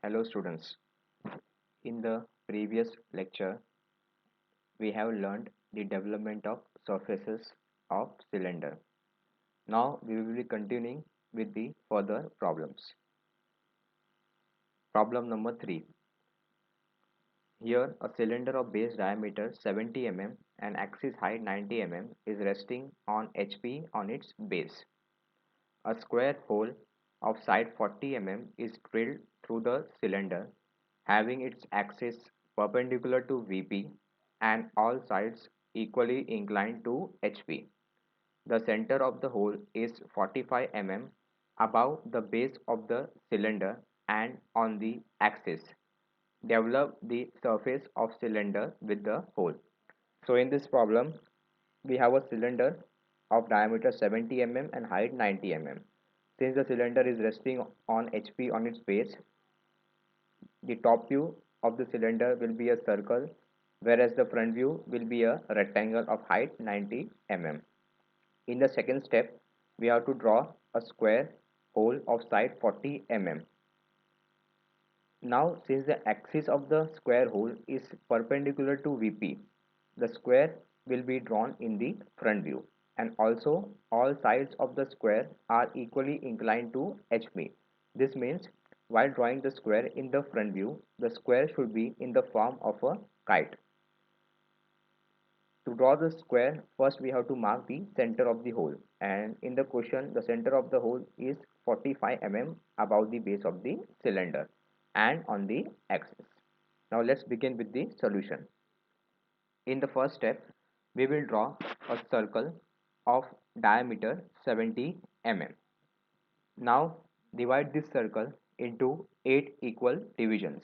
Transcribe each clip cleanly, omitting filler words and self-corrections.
Hello students. In the previous lecture, we have learned the development of surfaces of cylinder. Now we will be continuing with the further problems. Problem number 3. Here a cylinder of base diameter 70 mm and axis height 90 mm is resting on HP on its base. A square hole of side 40 mm is drilled through the cylinder having its axis perpendicular to VP and all sides equally inclined to HP. The center of the hole is 45 mm above the base of the cylinder and on the axis. Develop the surface of cylinder with the hole. So in this problem, we have a cylinder of diameter 70 mm and height 90 mm. Since the cylinder is resting on HP on its base, the top view of the cylinder will be a circle, whereas the front view will be a rectangle of height 90 mm. In the second step, we have to draw a square hole of side 40 mm. Now, since the axis of the square hole is perpendicular to VP, the square will be drawn in the front view, and also all sides of the square are equally inclined to HP. This means while drawing the square in the front view, the square should be in the form of a kite. To draw the square, first we have to mark the center of the hole, and in the question the center of the hole is 45 mm above the base of the cylinder and on the axis. Now let's begin with the solution. In the first step, we will draw a circle of diameter 70 mm. Now divide this circle into 8 equal divisions.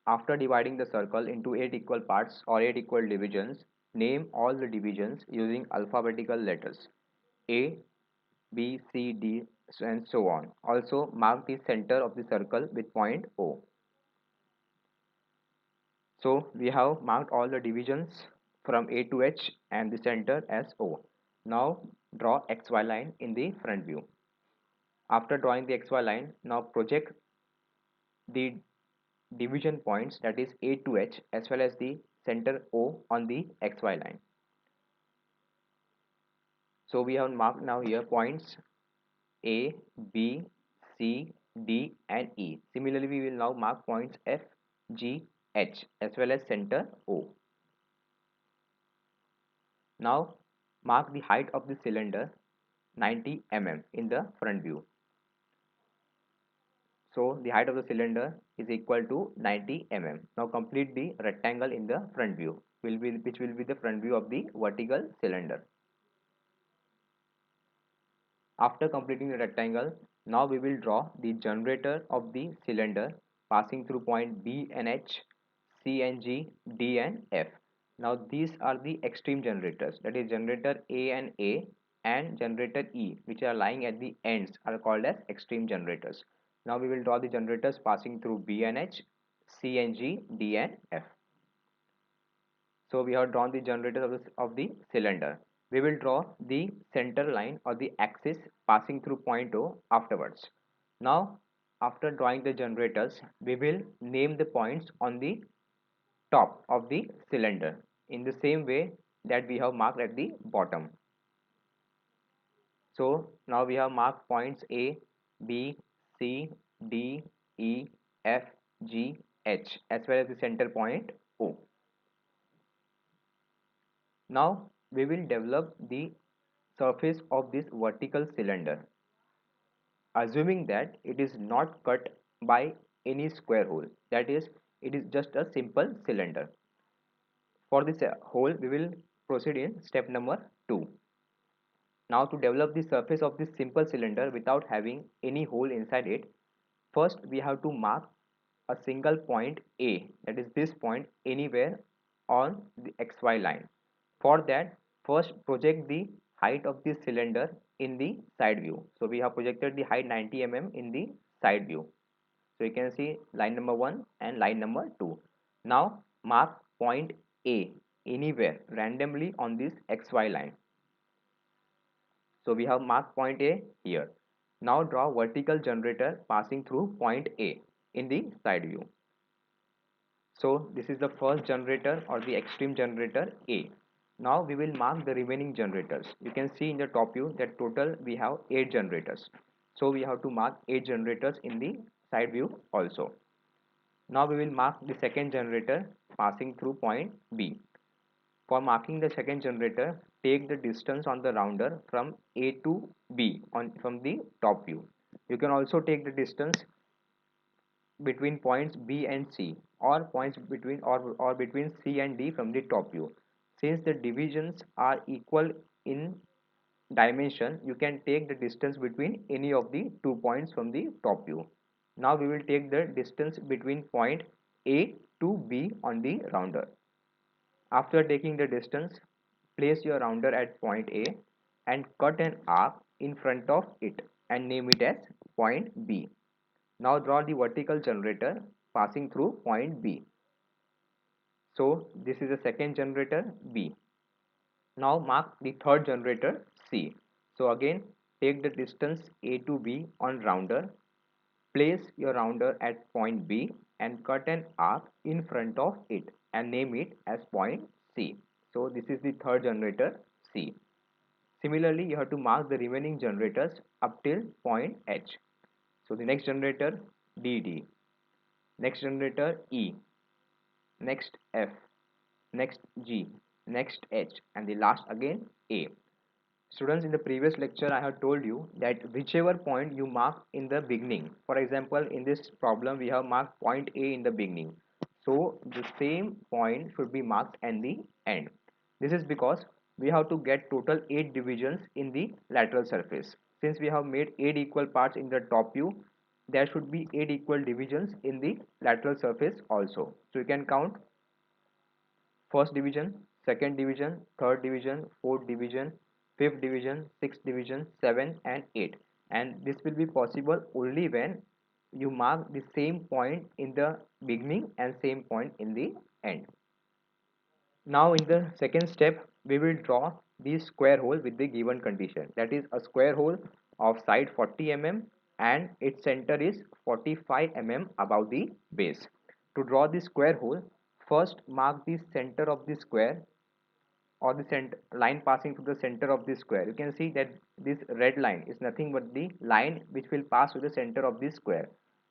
After dividing the circle into 8 equal parts or 8 equal divisions, name all the divisions using alphabetical letters A, B, C, D, and so on. Also mark the center of the circle with point O. So we have marked all the divisions from A to H and the center as O. Now draw XY line in the front view. After drawing the XY line, now project the division points, that is A to H, as well as the center O on the XY line. So we have marked now here points A, B, C, D and E. Similarly, we will now mark points F, G, H as well as center O. Now mark the height of the cylinder 90 mm in the front view. So the height of the cylinder is equal to 90 mm. Now complete the rectangle in the front view, which will be the front view of the vertical cylinder. After completing the rectangle, now we will draw the generator of the cylinder passing through point B and H, C and G, D and F. Now these are the extreme generators, that is generator A and generator E, which are lying at the ends, are called as extreme generators. Now we will draw the generators passing through B and H, C and G, D and F. So we have drawn the generators of the cylinder. We will draw the center line or the axis passing through point O afterwards. Now after drawing the generators, we will name the points on the top of the cylinder in the same way that we have marked at the bottom. So now we have marked points A, B, C, D, E, F, G, H as well as the center point O. Now we will develop the surface of this vertical cylinder, assuming that it is not cut by any square hole, that is, it is just a simple cylinder. For this hole, we will proceed in step number 2. Now to develop the surface of this simple cylinder without having any hole inside it, first we have to mark a single point A, that is this point, anywhere on the XY line. For that, first project the height of the cylinder in the side view. So we have projected the height 90 mm in the side view. So you can see line number 1 and line number 2. Now mark point A anywhere randomly on this XY line. So we have marked point A here. Now draw vertical generator passing through point A in the side view. So this is the first generator or the extreme generator A. Now we will mark the remaining generators. You can see in the top view that total we have 8 generators. So we have to mark 8 generators in the side view also. Now we will mark the second generator passing through point B. For marking the second generator, take the distance on the rounder from A to B from the top view. You can also take the distance between points B and C, or points between or between C and D from the top view. Since the divisions are equal in dimension, you can take the distance between any of the 2 points from the top view. Now we will take the distance between point A to B on the rounder. After taking the distance, place your rounder at point A and cut an arc in front of it and name it as point B. Now draw the vertical generator passing through point B. So this is the second generator B. Now mark the third generator C. So again take the distance A to B on rounder, place your rounder at point B and cut an arc in front of it and name it as point C. So this is the third generator C. Similarly, you have to mark the remaining generators up till point H. So the next generator DD, next generator E, next F, next G, next H, and the last again A. Students, in the previous lecture I have told you that whichever point you mark in the beginning, for example in this problem we have marked point A in the beginning, so the same point should be marked at the end. This is because we have to get total 8 divisions in the lateral surface. Since we have made 8 equal parts in the top view, there should be 8 equal divisions in the lateral surface also. So you can count first division, second division, third division, fourth division, fifth division, sixth division, 7 and 8. And this will be possible only when you mark the same point in the beginning and same point in the end. Now in the second step, we will draw the square hole with the given condition. That is a square hole of side 40 mm and its center is 45 mm above the base. To draw the square hole, first mark the center of the square or the line passing through the center of the square. You can see that this red line is nothing but the line which will pass through the center of the square.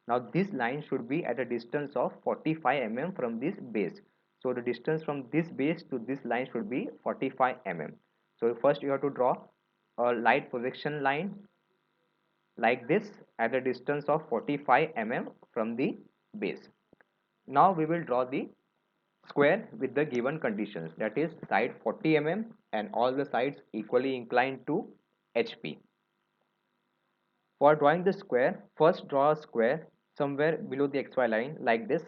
Now this line should be at a distance of 45 mm from this base. So the distance from this base to this line should be 45 mm. So first you have to draw a light projection line like this at a distance of 45 mm from the base. Now we will draw the square with the given conditions, that is side 40 mm and all the sides equally inclined to HP. For drawing the square, first draw a square somewhere below the XY line like this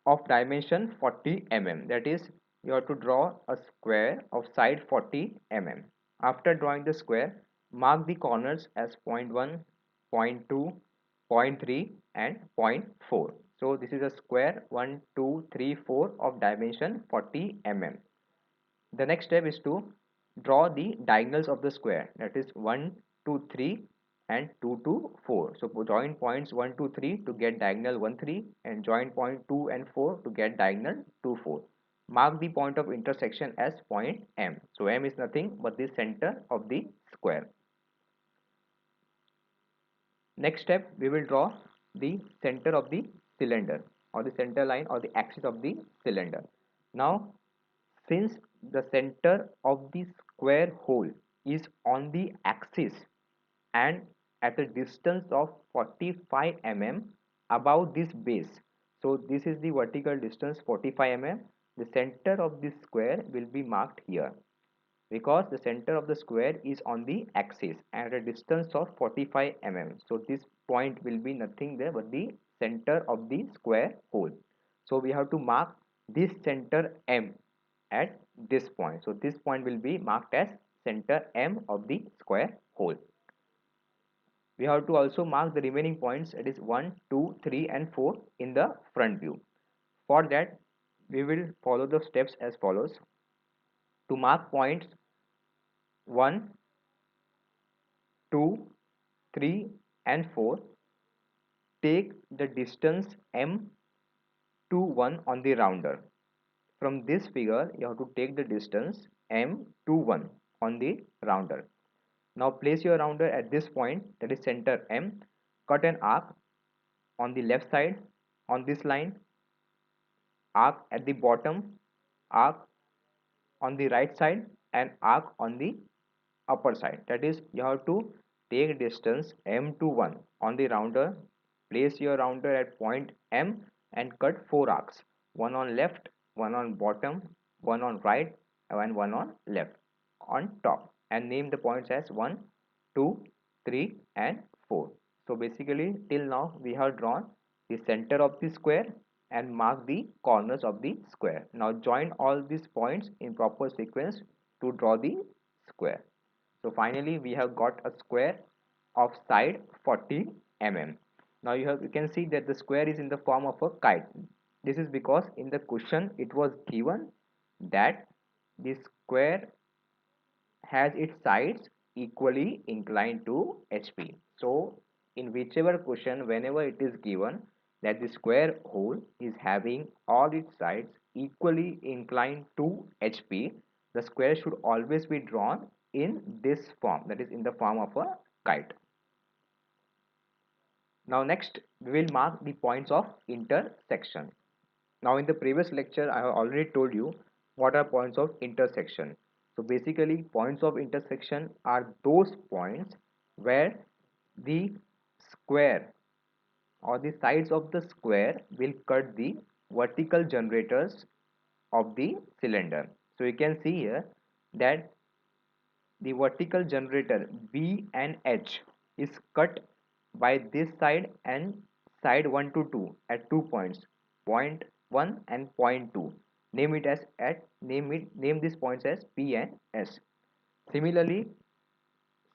of dimension 40 mm. That is, you have to draw a square of side 40 mm. After drawing the square, mark the corners as point 1, point 2, point 3 and point 4. So this is a square 1, 2, 3, 4 of dimension 40 mm. The next step is to draw the diagonals of the square, that is 1, 2, 3 and 2 to 4. So join points 1, 2, 3 to get diagonal 1, 3 and join point 2 and 4 to get diagonal 2, 4. Mark the point of intersection as point M. So M is nothing but the center of the square. Next step, we will draw the center of the cylinder or the center line or the axis of the cylinder. Now since the center of the square hole is on the axis and at a distance of 45 mm above this base, so this is the vertical distance 45 mm, the center of this square will be marked here because the center of the square is on the axis at a distance of 45 mm. So this point will be nothing there but the center of the square hole. So we have to mark this center M at this point. So this point will be marked as center M of the square hole. We have to also mark the remaining points, that is 1, 2, 3 and 4 in the front view. For that we will follow the steps as follows. To mark points 1, 2 3 and 4, take the distance m to 1 on the rounder. From this figure, you have to take the distance m to 1 on the rounder. Now place your rounder at this point, that is center M, cut an arc on the left side on this line, arc at the bottom, arc on the right side, and arc on the upper side. That is, you have to take distance m to 1 on the rounder, place your rounder at point M and cut 4 arcs, one on left, one on bottom, one on right, and one on left on top, and name the points as 1, 2, 3 and 4. So basically till now we have drawn the center of the square and mark the corners of the square. Now join all these points in proper sequence to draw the square. So finally we have got a square of side 40 mm. Now you can see that the square is in the form of a kite. This is because in the question it was given that the square has its sides equally inclined to HP. So in whichever question, whenever it is given that the square hole is having all its sides equally inclined to HP, the square should always be drawn in this form, that is in the form of a kite. Now next we will mark the points of intersection. Now in the previous lecture I have already told you what are points of intersection. So basically points of intersection are those points where the square or the sides of the square will cut the vertical generators of the cylinder. So you can see here that the vertical generator B and H is cut by this side and side 1 to 2 at 2 points, point 1 and point 2. Name these points as P and S. Similarly,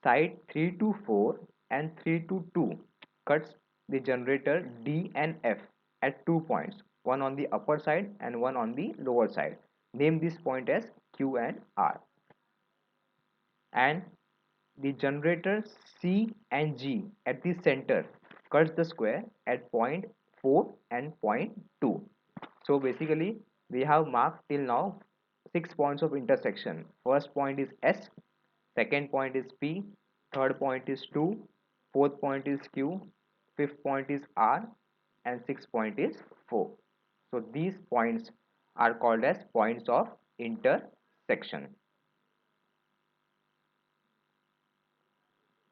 side 3 to 4 and 3 to 2 cuts the generator D and F at 2 points, one on the upper side and one on the lower side. Name this point as Q and R. And the generator C and G at the center cuts the square at point 4 and point 2. So basically we have marked till now 6 points of intersection. First point is S, second point is P, third point is 2, fourth point is Q, fifth point is R, and sixth point is 4. So these points are called as points of intersection.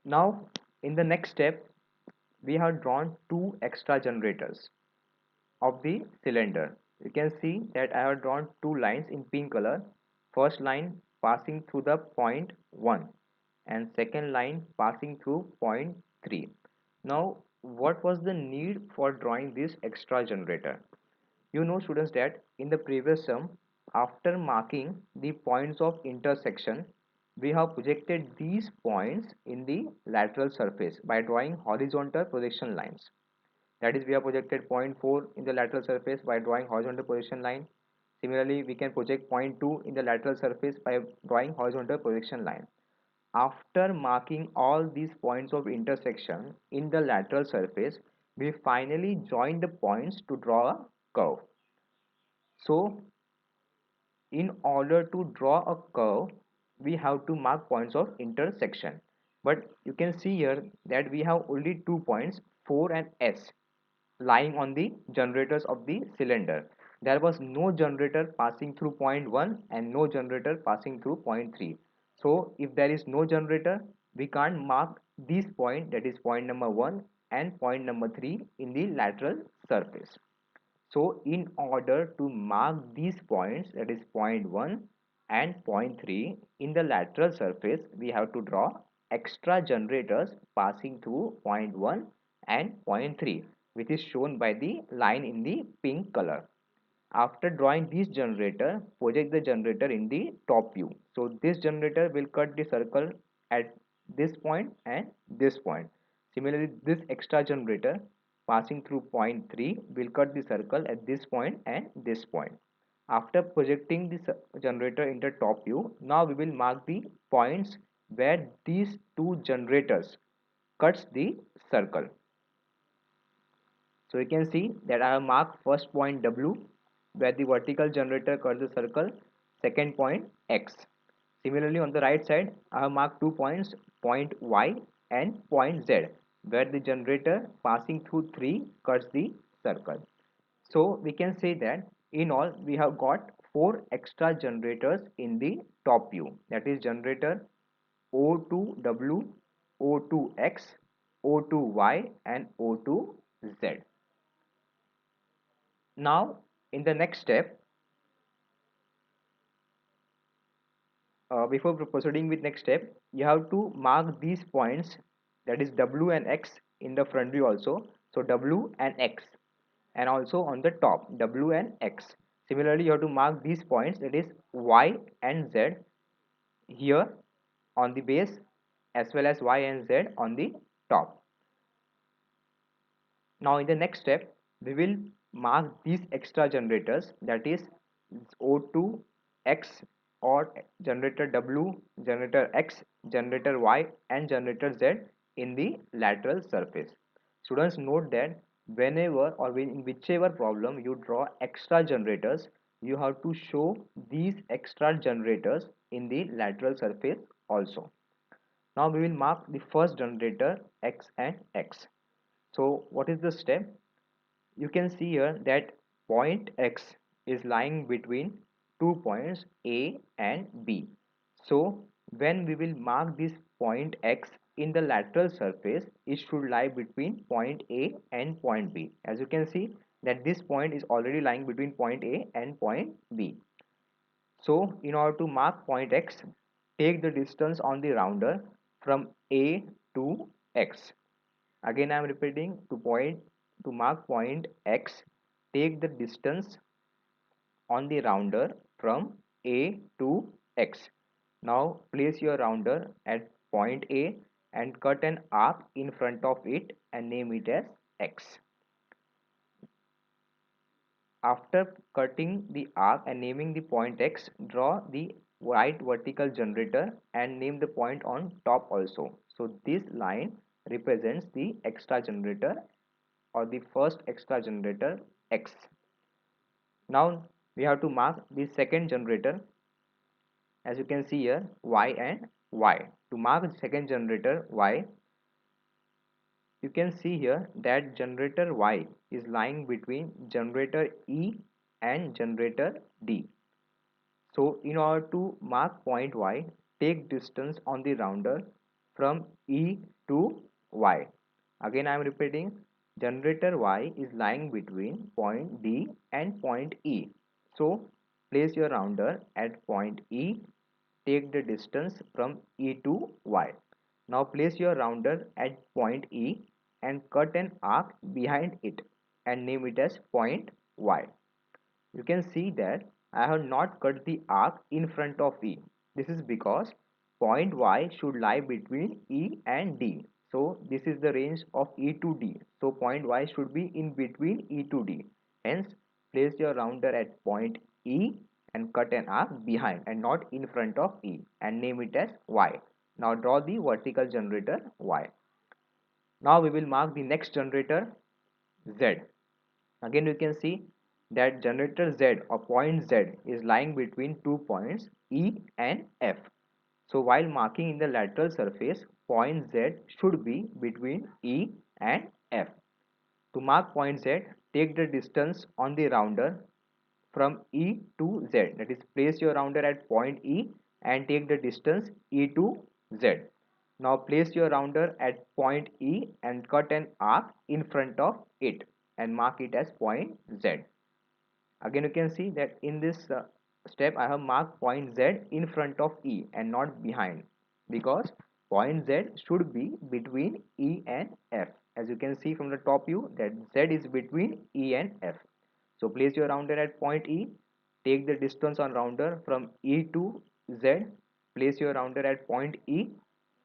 Now in the next step we have drawn two extra generators of the cylinder. You can see that I have drawn two lines in pink color. First line passing through the point 1 and second line passing through point 3. Now what was the need for drawing this extra generator? You know students that in the previous sum, after marking the points of intersection, we have projected these points in the lateral surface by drawing horizontal projection lines. That is, we have projected point 4 in the lateral surface by drawing horizontal projection line. Similarly, we can project point 2 in the lateral surface by drawing horizontal projection line. After marking all these points of intersection in the lateral surface, we finally join the points to draw a curve. So in order to draw a curve, we have to mark points of intersection. But you can see here that we have only 2 points, 4 and S, lying on the generators of the cylinder. There was no generator passing through point 1 and no generator passing through point 3. So if there is no generator, we can't mark this point, that is point number 1 and point number 3 in the lateral surface. So in order to mark these points, that is point 1 and point 3 in the lateral surface, we have to draw extra generators passing through point 1 and point 3, which is shown by the line in the pink color. After drawing this generator, project the generator in the top view. So this generator will cut the circle at this point and this point. Similarly, this extra generator passing through point 3 will cut the circle at this point and this point. After projecting this generator in the top view, now we will mark the points where these two generators cuts the circle. So you can see that I have marked first point W where the vertical generator cuts the circle, second point X. Similarly on the right side I have marked 2 points, point Y and point Z where the generator passing through 3 cuts the circle. So we can say that in all we have got 4 extra generators in the top view, that is generator O2W, O2X, O2Y and O2Z. Now in the next step, before proceeding with next step, you have to mark these points, that is W and X in the front view also. So W and X, and also on the top W and X. Similarly you have to mark these points, that is Y and Z here on the base as well as Y and Z on the top. Now in the next step we will mark these extra generators, that is O2X or generator W, generator X, generator Y and generator Z in the lateral surface. Students note that whenever or in whichever problem you draw extra generators, you have to show these extra generators in the lateral surface also. Now we will mark the first generator X and X. So what is the step? You can see here that point X is lying between 2 points A and B. So when we will mark this point X in the lateral surface, it should lie between point A and point B. As you can see that this point is already lying between point A and point B. So in order to mark point X, take the distance on the rounder from A to X. Again I am repeating, to mark point X, take the distance on the rounder from A to X. Now place your rounder at point A and cut an arc in front of it and name it as X. After cutting the arc and naming the point X, draw the right vertical generator and name the point on top also. So this line represents the extra generator or the first extra generator X. Now we have to mark the second generator, as you can see here, Y and Y. To mark the second generator Y, you can see here that generator Y is lying between generator E and generator D. So in order to mark point Y, take distance on the rounder from E to Y. Again I am repeating, generator Y is lying between point D and point E. So place your rounder at point E, take the distance from E to Y. Now place your rounder at point E and cut an arc behind it and name it as point Y. You can see that I have not cut the arc in front of E. This is because point Y should lie between E and D. So this is the range of E to D. So point Y should be in between E to D. Hence place your rounder at point E and cut an arc behind and not in front of E and name it as Y. Now draw the vertical generator Y. Now we will mark the next generator Z. Again you can see that generator Z or point Z is lying between 2 points E and F. So while marking in the lateral surface, point Z should be between E and F. To mark point Z, take the distance on the rounder from E to Z. That is, place your rounder at point E and take the distance E to Z. Now place your rounder at point E and cut an arc in front of it and mark it as point Z. Again you can see that in this step I have marked point Z in front of E and not behind, because point Z should be between E and F. As you can see from the top view that Z is between E and F. So place your rounder at point E, take the distance on rounder from E to Z, place your rounder at point E,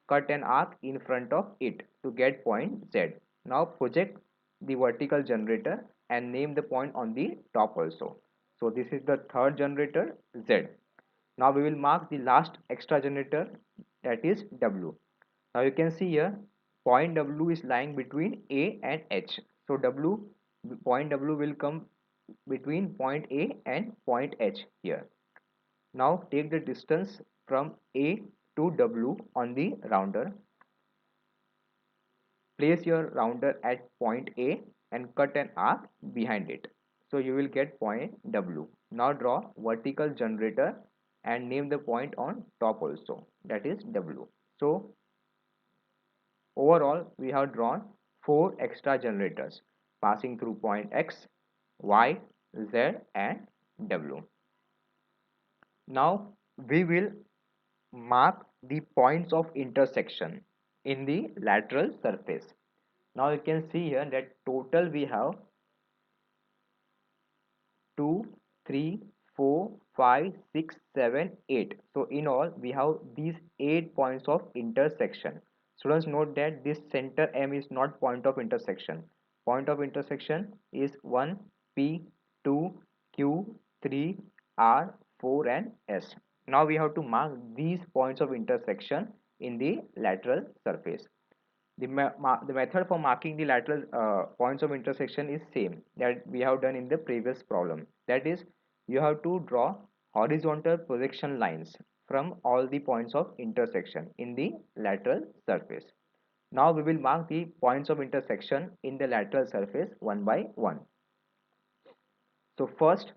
cut an arc in front of it to get point Z. Now project the vertical generator and name the point on the top also. So this is the third generator Z. Now we will mark the last extra generator, that is W. Now you can see here point W is lying between A and H. So point W will come between point A and point H here. Now take the distance from A to W on the rounder. Place your rounder at point A and cut an arc behind it. So you will get point W. Now draw vertical generator and name the point on top also, that is W. So overall we have drawn 4 extra generators passing through point X, Y, Z and W. Now we will mark the points of intersection in the lateral surface. Now you can see here that total we have 2, 3, 4, 5, 6, 7, 8. So in all we have these 8 points of intersection. Students note that this center M is not point of intersection. Point of intersection is 1, P, 2, Q, 3, R, 4 and S. Now we have to mark these points of intersection in the lateral surface. The method for marking the lateral points of intersection is same that we have done in the previous problem. That is, you have to draw horizontal projection lines from all the points of intersection in the lateral surface. Now we will mark the points of intersection in the lateral surface one by one. So first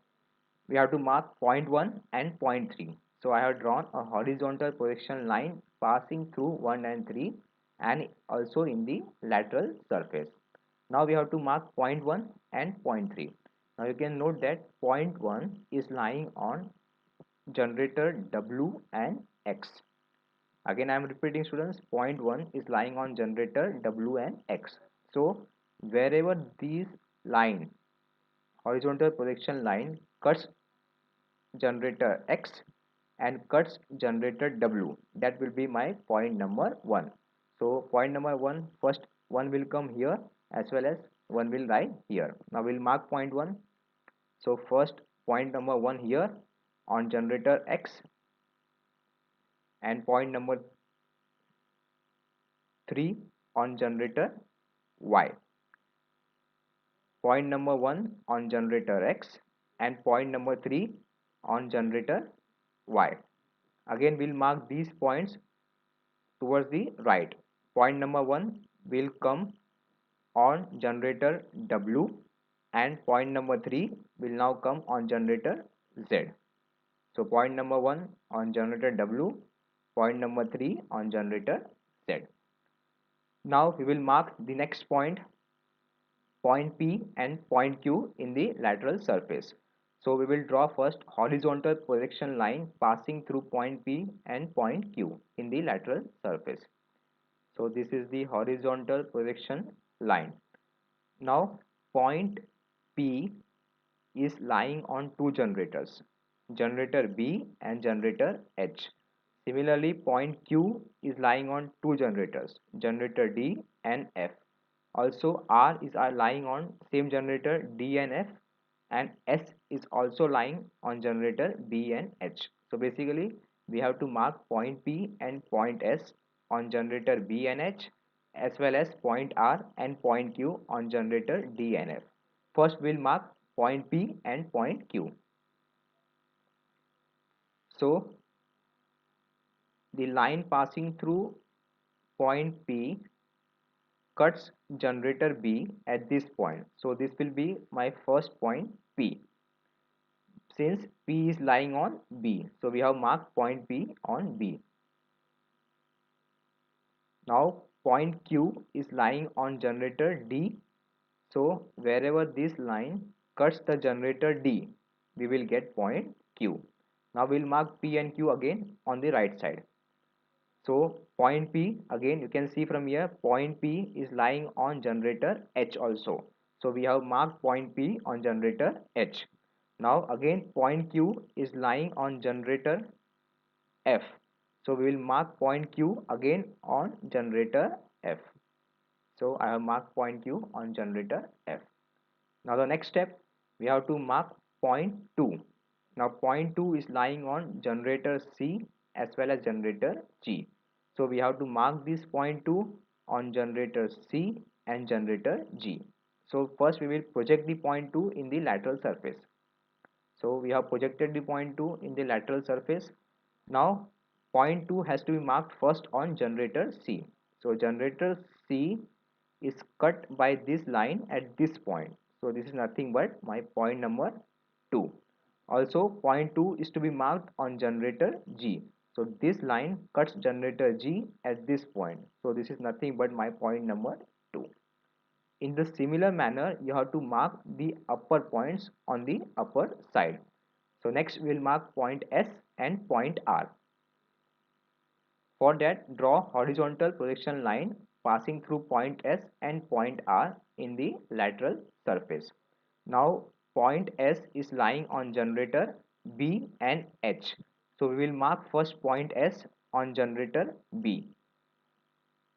we have to mark point 1 and point 3. So I have drawn a horizontal projection line passing through 1 and 3 and also in the lateral surface. Now we have to mark point 1 and point 3. Now you can note that point 1 is lying on generator W and X. Again I am repeating students, point 1 is lying on generator W and X. So wherever these line horizontal projection line cuts generator X and cuts generator W, that will be my point number 1. So point number 1, first one will come here as well as one will lie here. Now we'll mark point 1. So first point number 1 here on generator X and point number 3 on generator Y. Point number 1 on generator X and point number 3 on generator Y. Again we'll mark these points towards the right. Point number 1 will come on generator W and point number 3 will now come on generator Z. So point number 1 on generator W, point number 3 on generator Z. Now we will mark the next point P and point Q in the lateral surface. So we will draw first horizontal projection line passing through point P and point Q in the lateral surface. So this is the horizontal projection line. Now point P is lying on two generators, generator B and generator H. Similarly, point Q is lying on two generators, generator D and F. Also R is lying on same generator D and F, and S is also lying on generator B and H. So basically we have to mark point P and point S on generator B and H as well as point R and point Q on generator D and F. First we'll mark point P and point Q. So the line passing through point P cuts generator B at this point. So this will be my first point P. Since P is lying on B, so we have marked point P on B. Now point Q is lying on generator D. So wherever this line cuts the generator D, we will get point Q. Now we'll mark P and Q again on the right side. So point P, again you can see from here, point P is lying on generator H also. So we have marked point P on generator H. Now again point Q is lying on generator F. So we will mark point Q again on generator F. So I have marked point Q on generator F. Now the next step, we have to mark point 2. Now point 2 is lying on generator C as well as generator G. So we have to mark this point 2 on generator C and generator G. So first we will project the point 2 in the lateral surface. So we have projected the point 2 in the lateral surface. Now point 2 has to be marked first on generator C. So generator C is cut by this line at this point. So this is nothing but my point number 2. Also point 2 is to be marked on generator G. So this line cuts generator G at this point. So this is nothing but my point number 2. In the similar manner, you have to mark the upper points on the upper side. So next we will mark point S and point R. For that, draw horizontal projection line passing through point S and point R in the lateral surface. Now point S is lying on generator B and H. So we will mark first point S on generator B.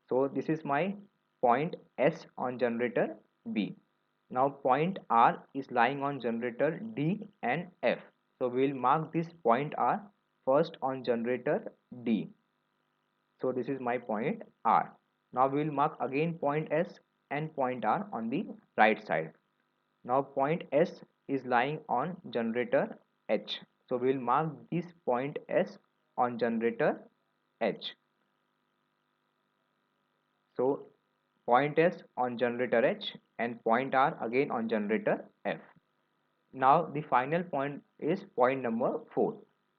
So this is my point S on generator B. Now point R is lying on generator D and F. So we will mark this point R first on generator D. So this is my point R. Now we will mark again point S and point R on the right side. Now point S is lying on generator H. So we will mark this point S on generator H. So point S on generator H and point R again on generator F. Now the final point is point number 4.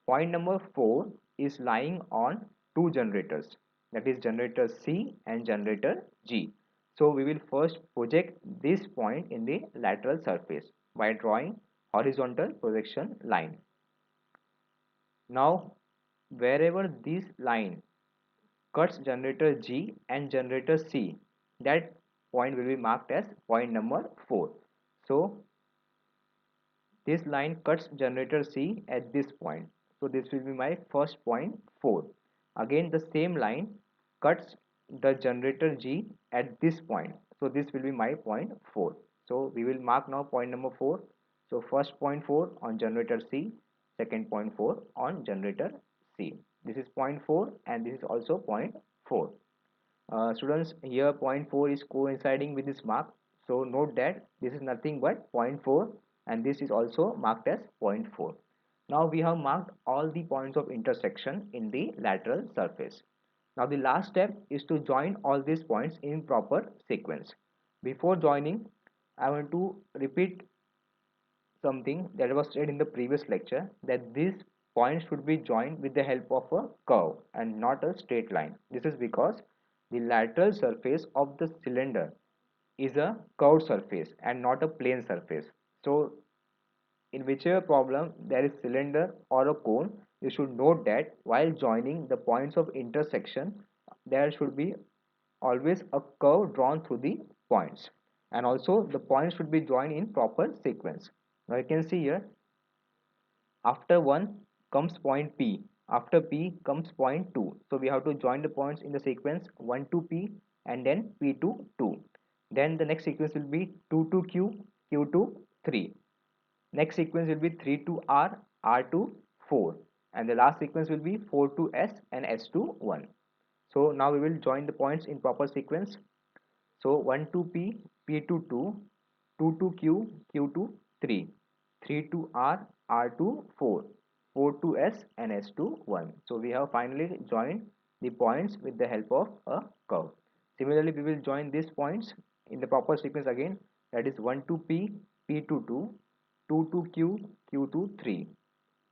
Point number 4 is lying on two generators, that is generator C and generator G. So we will first project this point in the lateral surface by drawing horizontal projection line. Now wherever this line cuts generator G and generator C, that point will be marked as point number 4. So this line cuts generator C at this point. So this will be my first point 4. Again the same line cuts the generator G at this point. So this will be my point 4. So we will mark now point number 4. So first point 4 on generator C, second point 4 on generator C. This is point 4 and this is also point 4. Students, here point 4 is coinciding with this mark. So note that this is nothing but point 4 and this is also marked as point 4. Now we have marked all the points of intersection in the lateral surface. Now the last step is to join all these points in proper sequence. Before joining, I want to repeat something that was said in the previous lecture, that these points should be joined with the help of a curve and not a straight line. This is because the lateral surface of the cylinder is a curved surface and not a plane surface. So in whichever problem there is cylinder or a cone, you should note that while joining the points of intersection, there should be always a curve drawn through the points, and also the points should be joined in proper sequence. Now you can see here, after 1 comes point P, after P comes point 2. So we have to join the points in the sequence 1 to P and then P to 2. Then the next sequence will be 2 to Q, Q to 3. Next sequence will be 3 to R, R to 4. And the last sequence will be 4 to S and S to 1. So now we will join the points in proper sequence. So 1 to P, P to 2, 2 to Q, Q to 3, 3 to R, R to 4, 4 to S and S to 1. So we have finally joined the points with the help of a curve. Similarly, we will join these points in the proper sequence again, that is 1 to P, P to 2, 2 to Q, Q to 3,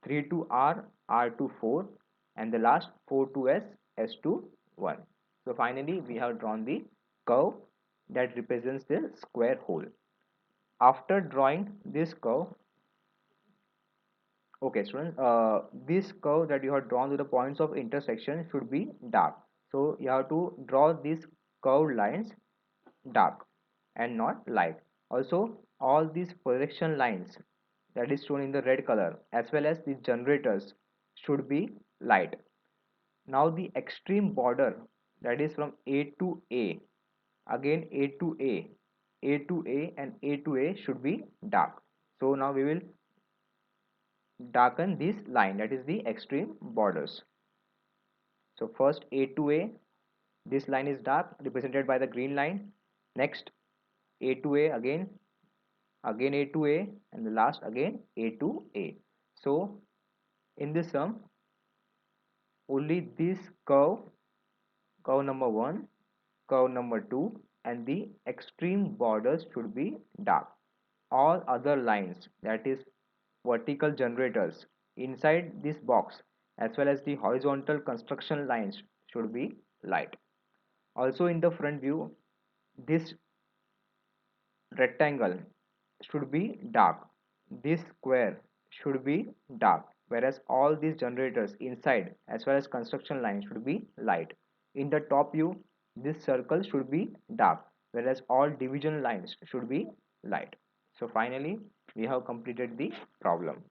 3 to R, R to 4, and the last 4 to S, S to 1. So finally we have drawn the curve that represents the square hole. After drawing this curve, okay students, this curve that you have drawn to the points of intersection should be dark. So you have to draw these curved lines dark and not light. Also all these projection lines that is shown in the red color as well as the generators should be light. Now the extreme border, that is from A to A, again A to A, A to A and A to A should be dark. So now we will darken this line, that is the extreme borders. So first A to A, This line is dark, represented by the green line. Next, A to A again, again A to A, and the last again A to A. So in this sum, only this curve number 1, curve number 2, and the extreme borders should be dark. All other lines, that is vertical generators inside this box, as well as the horizontal construction lines, should be light. Also in the front view, this rectangle should be dark, this square should be dark, whereas all these generators inside as well as construction lines should be light. In the top view, this circle should be dark, whereas all division lines should be light. So finally we have completed the problem.